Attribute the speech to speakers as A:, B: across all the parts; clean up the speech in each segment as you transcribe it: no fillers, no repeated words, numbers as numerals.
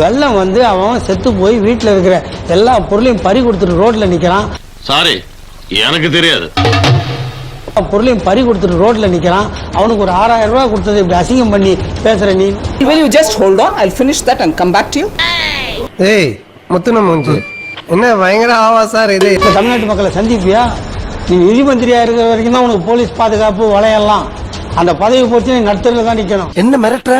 A: வெள்ளம் வந்து அவன் செத்து போய் வீட்டில் இருக்கிற எல்லா பொருளையும் பறி கொடுத்துட்டு ரோட்ல நிக்கிறான்.
B: சாரி, எனக்கு தெரியாது.
A: பொருளையும் பறி கொடுத்துட்டு ரோட்ல நிக்கிறான். அவனுக்கு ஒரு 6000 ரூபாய் கொடுத்தது இப்படி அசிங்கம் பண்ணி பேசுற நீ.
C: Will you just hold on? I'll finish that and come back to you.
D: ஏய் முத்துன மூஞ்சி, என்ன பயங்கர ஆவாசா இது?
A: தமிழ்நாட்டு மக்களை சந்திப்பியா? நீ நிதி மந்திரியா இருக்கிற வரைக்கும் தான் உனக்கு போலீஸ் பாதுகாப்பு வளையலாம். அந்த பதவி போச்சு நீ நடுத்தரில் தான் நிக்கணும்.
D: என்ன மிரட்டுற?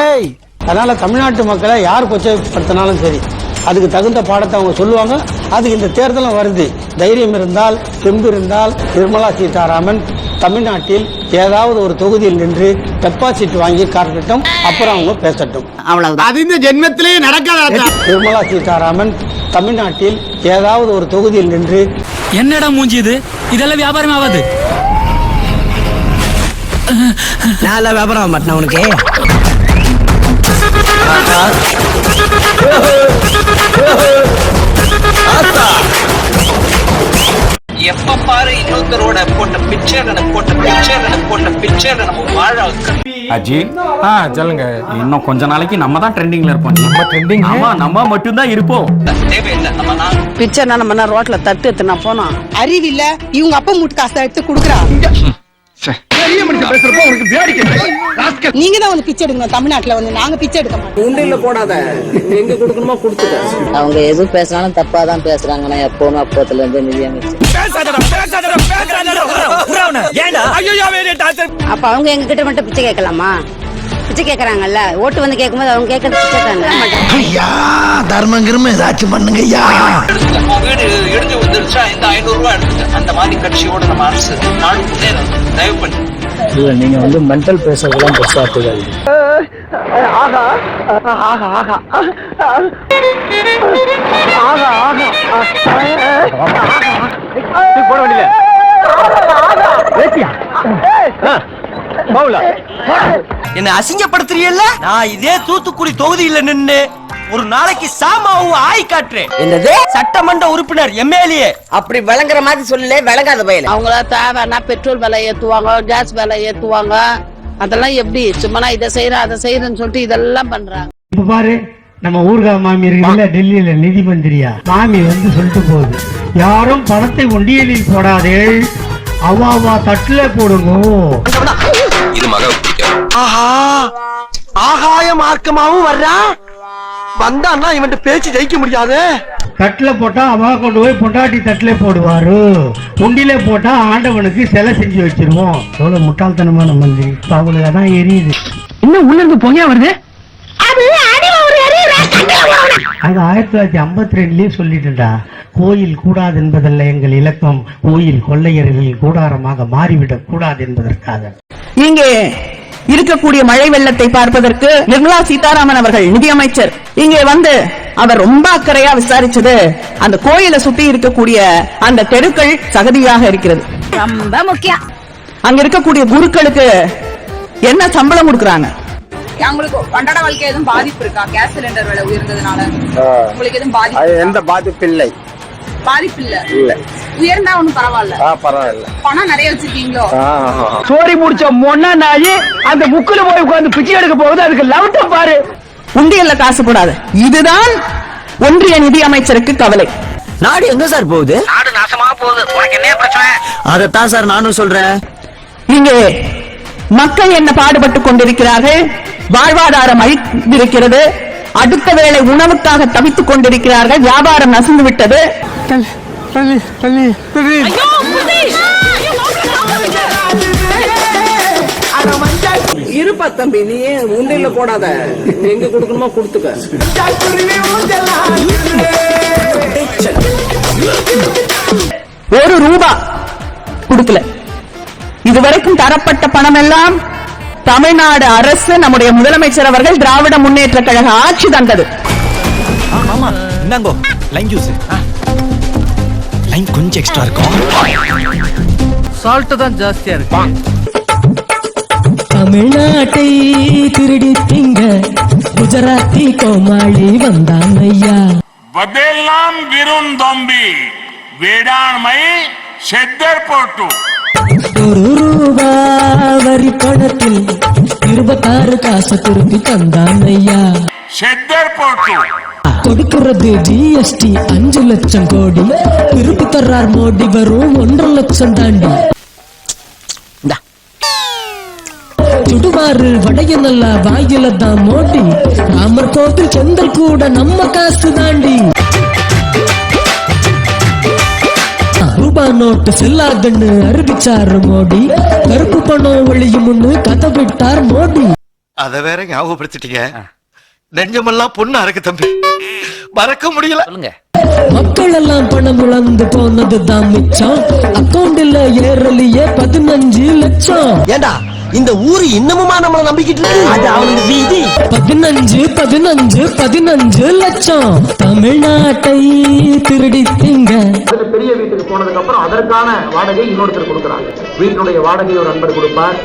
D: ஏய்,
A: அதனால தமிழ்நாட்டு மக்களை யார் கொச்சைப்படுத்தினாலும் சரி, அதுக்கு தகுந்த பாடத்தை அவங்க சொல்லுவாங்க. அதுக்கு இந்த தேர்தலும் வருது. தைரியம் இருந்தால், தெம்பு இருந்தால், நிர்மலா சீதாராமன் தமிழ்நாட்டில் ஏதாவது ஒரு தொகுதியில் நின்று டெபாசிட் வாங்கி காட்டட்டும், அப்புறம் அவங்க பேசட்டும்.
E: அவ்வளவுதான். அது இந்த ஜென்மத்திலேயே நடக்காத.
A: நிர்மலா சீதாராமன் தமிழ்நாட்டில் ஏதாவது ஒரு தொகுதியில் நின்று.
F: என்னடா மூஞ்சி இது? இதெல்லாம் வியாபாரம் ஆகாது.
E: நான் வியாபாரம் ஆக மாட்டேன் உனக்கு.
C: எப்ப பாரு இன்னொருத்தரோட போட்ட பிக்சர் நம்ம வாழ
G: அஜி சொல்லுங்க. இன்னும் கொஞ்ச நாளைக்கு நம்ம தான் ட்ரெண்டிங்ல இருப்போம். நம்ம ட்ரெண்டிங்? ஆமா, நம்ம மட்டும் தான் இருப்போம்.
C: தேவையில்லை. நம்ம
E: பிக்சர்னா நம்ம ரோட்ல தட்டு எடுத்து போனோம்.
H: அறிவில்ல இவங்க அப்பா மூட்டு காசை எடுத்து குடுக்குறா. நீங்க தான் வந்து பிச்சை எடுக்கணும். தமிழ்நாட்டுல வந்து நாங்க பிச்சை எடுக்க மாட்டோம்.
C: உண்டில போடாத, எங்க கொடுக்கணுமோ கொடுத்துட்ட.
I: அவங்க எது பேசினாலும் தப்பா தான் பேசுறாங்கன்னா எப்பவுமே அப்பத்துல இருந்து நிதியமைச்சர்.
H: அப்ப அவங்க எங்க கிட்ட மட்டும் பிச்சை கேட்கலாமா? பிச்சை கேட்கறாங்கல்ல, ஓட்டு வந்து கேட்கும்போது அவங்க கேட்கறது பிச்சை தானே.
D: ஐயா தர்மம் கிரும ஏதாச்சும் பண்ணுங்க ஐயா.
C: வீடு இடிஞ்சு வந்துருச்சா, இந்த 500 ரூபாய் எடுத்துட்டு அந்த மாதிரி கட்சியோட நம்ம அரசு நாடு முன்னேறும். தயவு பண்ணி
A: இல்ல, நீங்க வந்து மென்டல் பேசலாம் பேசாதீங்க.
D: போட வேண்டியல
E: என்ன அசிங்கப்படுத்துறீல்ல? நான் இதே தூத்துக்குடி தொகுதியில நின்னு ஒரு நாளைக்கு சாமாவும் ஆய் காட்டுறேன். என்னது? சட்டமன்ற உறுப்பினர் எம்எல்ஏ அப்படி விளங்குற மாதிரி சொல்லல, விளங்காத பையன்.
H: அவங்கள தேவைன்னா பெட்ரோல் விலை ஏத்துவாங்க, கேஸ் விலை ஏத்துவாங்க. அதெல்லாம் எப்படி சும்மா இதை செய்யறேன் அதை செய்யறேன்னு சொல்லிட்டு இதெல்லாம் பண்றாங்க.
A: இப்ப பாரு, நம்ம ஊர்கா மாமி இருக்குல்ல, டெல்லியில நிதி மந்திரியா மாமி வந்து சொல்லிட்டு போகுது, யாரும் பணத்தை ஒண்டியலில் போடாதே, அவாவா தட்டுல போடுங்க.
C: இது மக
D: ஆஹா, ஆகாய மார்க்கமாவும் வர்றா. வந்தான்னா இவன் பேச்சு ஜெயிக்க முடியாது.
A: தட்டுல போட்டா அவா கொண்டு போய் பொண்டாட்டி தட்டுல போடுவாரு, உண்டில போட்டா ஆண்டவனுக்கு சிலை செஞ்சு வச்சிருவோம். எவ்வளவு முட்டாள்தனமான மந்திரி. அவங்களுக்கு அதான் எரியுது. இன்னும் உள்ள இருந்து பொங்க வருது. அது 1952லயே சொல்லிட்டுடா, கோயில் கூடாது என்பதல்ல எங்கள் இலக்கம், கோயில் கொள்ளையர்கள் கூடாரமாக மாறிவிடக் கூடாது என்பதற்காக.
H: இங்கே இருக்கக்கூடிய மழை வெள்ளத்தை பார்ப்பதற்கு நிர்மலா சீதாராமன் அவர்கள் நிதியமைச்சர் இங்கே வந்து அவர் ரொம்ப அக்கறையா விசாரிச்சது அந்த கோயிலை சுத்தி இருக்கக்கூடிய அந்த தெருக்கள் சகதியாக இருக்கிறது. ரொம்ப முக்கியம். அங்க இருக்கக்கூடிய குருக்களுக்கு என்ன சம்பளம் கொடுக்கறாங்க? உங்களுக்கு அன்றாட வாழ்க்கை எதுவும் பாதிப்பு இருக்கா? கேஸ் சிலிண்டர் விலை உயர்ந்ததுனால உங்களுக்கு எதுவும் பாதிப்பு?
D: எந்த பாதிப்பு இல்லை.
H: பாதிப்பு இல்ல. உயர்ந்தா ஒண்ணும் பரவாயில்ல.
D: பரவாயில்ல.
H: பணம் நிறைய வச்சிருக்கீங்களோ?
D: சோரி முடிச்ச மொன்னா நாயி அந்த முக்குல போய் உட்கார்ந்து பிச்சை எடுக்க போகுது. அதுக்கு லவுட்டம் பாரு.
H: உண்டியல்ல காசு போடாது. இதுதான் ஒன்றிய நிதி அமைச்சருக்கு கவலை.
E: நாடு எங்க சார் போகுது? நாடு நாசமா போகுது. உனக்கு என்ன பிரச்சனை? அதத்தான் சார் நானும் சொல்றேன்.
H: இங்கே மக்கள் என்ன பாடுபட்டுக் கொண்டிருக்கிறார்கள். வாழ்வாதாரம் அழிந்திருக்கிறது. அடுத்த வேளை உணவுக்காக தவித்துக் கொண்டிருக்கிறார்கள். வியாபாரம் நசுந்து விட்டது.
C: இருப்பா தம்பி, நீ உண்டில போடாத, எங்க கொடுக்கணுமோ கொடுத்துக்க.
H: ₹1 கொடுக்கல. இதுவரைக்கும் தரப்பட்ட பணம் எல்லாம் தமிழ்நாடு அரசு, நம்முடைய முதலமைச்சர் அவர்கள் திராவிட முன்னேற்ற கழக ஆட்சி தந்தது.
E: ஆமா, இந்தாங்கோ லைன் ஜூஸ். லைன் கொஞ்சம் எக்ஸ்ட்ரா இருக்கும்.
A: சால்ட் தான் ஜாஸ்தியா இருக்கு.
J: தமிழ்நாட்டை திருடி திங்க குஜராத்தி கோமாளி வந்தான் ஐயா.
B: வதெல்லாம் விருந்தொம்பி வேடாண்மை செத்தர் போட்டு
J: ₹1 வரி பணத்தில் 26 காசு திருப்பி தந்தான் ஐயா.
B: செத்தர் போட்டு
J: கொடுக்கிறது ஜிஎஸ்டி 5 லட்சம் கோடி திருப்பி தர்றார் மோடி வரும் 1.5 லட்சம் தாண்டி சுடுவாரு வடைய நல்லா வாயில தான் மோடி ராமர் கோவில் செந்தல் கூட நம்ம காசு தாண்டி ரூபா நோட்டு செல்லாதுன்னு அறிவிச்சாரு மோடி கருப்பு பணம் ஒளியும்னு கதை விட்டார் மோடி
E: அத வேற ஞாபகப்படுத்திட்டீங்க நெஞ்சமெல்லாம் பொண்ணு அறக்கு தம்பி மறக்க முடியல
J: மக்கள் எல்லாம் பணம் இழந்து போனதுதான் மிச்சம் அக்கௌண்ட்ல ஏறலையே 15 லட்சம்
E: ஏண்டா இந்த ஊரு இன்னமுமா நம்மள நம்பிக்கிட்டு இருக்கு அது அவனுக்கு வீதி
J: 15 லட்சம் தமிழ்நாட்டை திருடித்தீங்க.
A: பெரிய வீட்டுக்கு போனதுக்கு அப்புறம் அதற்கான வாடகை இன்னொருத்தர் கொடுக்குறாங்க. வீட்டினுடைய வாடகை ஒரு நண்பர் கொடுப்பார்.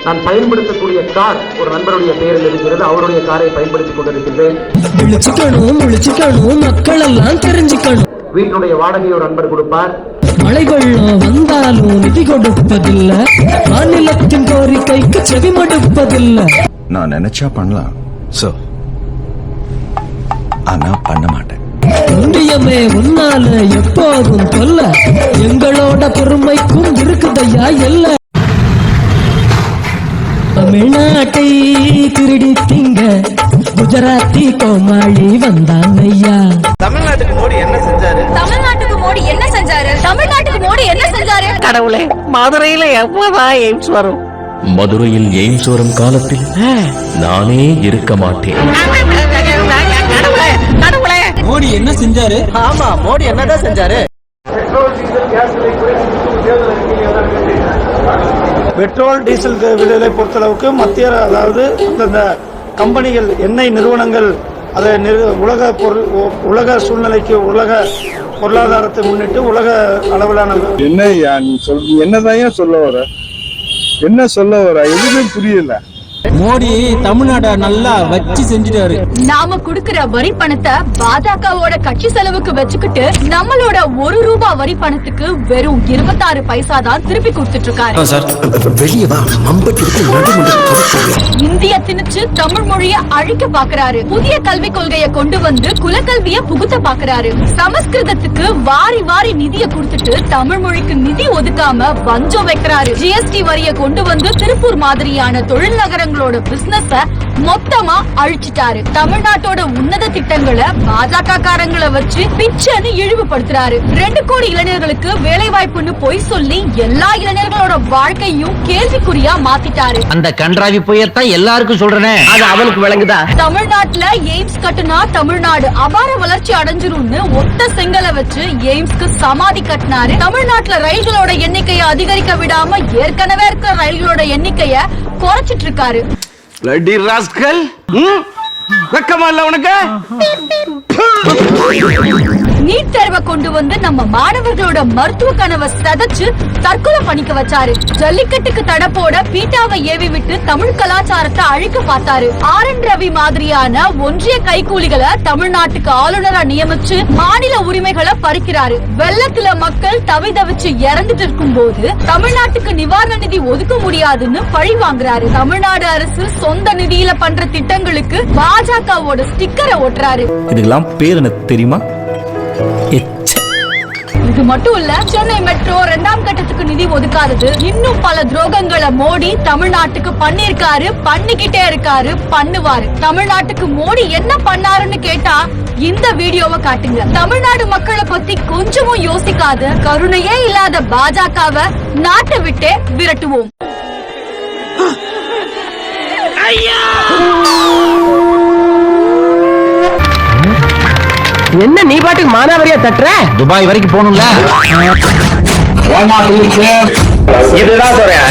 A: நான் பயன்படுத்தக்கூடிய கார் ஒரு நண்பருடைய பெயரில் இருக்கிறது. அவருடைய காரை பயன்படுத்திக் கொண்டிருக்கின்றேன்.
J: விழிச்சுக்கணும் மக்கள் எல்லாம் தெரிஞ்சுக்கணும்.
A: வீட்டினுடைய வாடகை ஒரு நண்பர் கொடுப்பார்.
J: மழை வெள்ளம் வந்தாலும் நிதி கொடுப்பதில்லை. மாநிலத்தின் கோரிக்கைக்கு செவி மடுப்பதில்லை.
K: நான் நினைச்சா பண்ணலாம் சோ ஆனா பண்ண மாட்டேன்.
J: ஒன்றியமே உன்னால எப்போதும் சொல்ல எங்களோட பொறுமைக்கும் இருக்குதையா இல்ல. தமிழ்நாட்டை திருடித்தீங்க குஜராத்தி கோமாளி வந்தாங்கய்யா.
E: தமிழ்நாட்டுக்கு மோடி என்ன செஞ்சாரு
H: கடவுளே மதுரையில எப்பதான் எய்ம்ஸ் வரும்?
J: மதுரையில் எய்ம்ஸ் வரும் காலத்தில் நானே இருக்க மாட்டேன்.
F: மோடி என்ன செஞ்சாரு?
E: ஆமா மோடி என்னதான் செஞ்சாரு?
A: பெட்ரோல் டீசல் விலையை பொறுத்தளவுக்கு மத்திய அதாவது இந்த கம்பெனிகள் எண்ணெய் நிறுவனங்கள் அதை உலக சூழ்நிலைக்கு உலக பொருளாதாரத்தை முன்னிட்டு உலக அளவிலான
K: என்னதான் சொல்ல வர என்ன சொல்ல வர எதுவுமே புரியல.
F: மோடி தமிழ்நாட்டை நல்லா வச்சு செஞ்சுட்டாரு.
L: நாம குடுக்கிற வரி பணத்தை பாஜகவோட கட்சி செலவுக்கு வச்சுக்கிட்டு நம்மளோட 1 ரூபாய் வரி பணத்துக்கு வெறும் 26 பைசா தான் திருப்பி கொடுத்துட்டு இருக்காரு. இந்திய திணிச்சு தமிழ் மொழிய அழிக்க பாக்குறாரு. புதிய கல்விக் கொள்கையை கொண்டு வந்து குலக்கல்விய புகுத்த பாக்குறாரு. சமஸ்கிருதத்துக்கு வாரி வாரி நிதிய கொடுத்துட்டு தமிழ் மொழிக்கு நிதி ஒதுக்காம வஞ்சம் வைக்கிறாரு. ஜிஎஸ்டி வரிய கொண்டு வந்து திருப்பூர் மாதிரியான தொழில் நகரங்களோட பிசினஸ மொத்தமா அழிச்சிட்டாரு. தமிழ்நாட்டோட உன்னத திட்டங்களை பாஜக காரங்களை வச்சு பிச்சைன்னு இழிவுபடுத்துறாரு. 2 கோடி இளைஞர்களுக்கு வேலை வாய்ப்புன்னு பொய் சொல்லி எல்லா இளைஞர்களோட வாழ்க்கையும் கேள்விக்குறியா மாத்திட்டாரு.
E: அந்த கன்றாவி பொய்யத்தான் எல்லாருக்கும் சொல்றேனே, அது அவனுக்கு விளங்குதா?
L: தமிழ்நாட்டுல எய்ம்ஸ் கட்டுனா தமிழ்நாடு அபார வளர்ச்சி அடைஞ்சிரும்னு ஒத்த செங்கலை வச்சு எய்ம்ஸ்க்கு சமாதி கட்டினாரு. தமிழ்நாட்டுல ரயில்களோட எண்ணிக்கையை அதிகரிக்க விடாம ஏற்கனவே இருக்கிற ரயில்களோட எண்ணிக்கைய குறைச்சிட்டு இருக்காரு. நீட் தேர்வை கொண்டு வந்து நம்ம மாணவர்களோட மருத்துவ கனவை சதைச்சு தற்கொலை பண்ணிக்க வச்சாரு. ஜல்லிக்கட்டுக்கு தடப்போட பீட்டாவை ஏவி விட்டு தமிழ் கலாச்சாரத்தை அழிக்க பார்த்தாரு. RN ரவி மாதிரியான ஒன்றிய கைகூலிகளை தமிழ்நாட்டுக்கு ஆளுநரா நியமிச்சு மாநில உரிமைகளை பறிக்கிறாரு. வெள்ளத்துல மக்கள் தவிதவிச்சு இறந்துட்டு இருக்கும் போது தமிழ்நாட்டுக்கு நிவாரண நிதி ஒதுக்க முடியாதுன்னு பழி வாங்குறாரு. தமிழ்நாடு அரசு சொந்த நிதியில பண்ற திட்டங்களுக்கு பாஜகவோட ஸ்டிக்கரை ஒட்டுறாரு.
J: இதுக்கெல்லாம் பேர் எனக்கு தெரியுமா?
L: இது மட்டும் இல்ல, சென்னை மெட்ரோ 2ஆம் கட்டத்துக்கு நிதி ஒதுக்காதது, இன்னும் பல துரோகங்களை மோடி தமிழ்நாட்டுக்கு பண்ணிருக்காரு, பண்ணிக்கிட்டே இருக்காரு, பண்ணுவாரு. தமிழ்நாட்டுக்கு மோடி என்ன பண்ணாருன்னு கேட்டா இந்த வீடியோவை காட்டுங்க. தமிழ்நாடு மக்களை பத்தி கொஞ்சமும் யோசிக்காத கருணையே இல்லாத பாஜகவை நாட்டை விட்டே விரட்டுவோம்.
E: என்ன நீ பாட்டுக்கு மானாவரியா தட்டுற? துபாய் வரைக்கும் போகணும்ல. இதுதான் சொல்றேன்.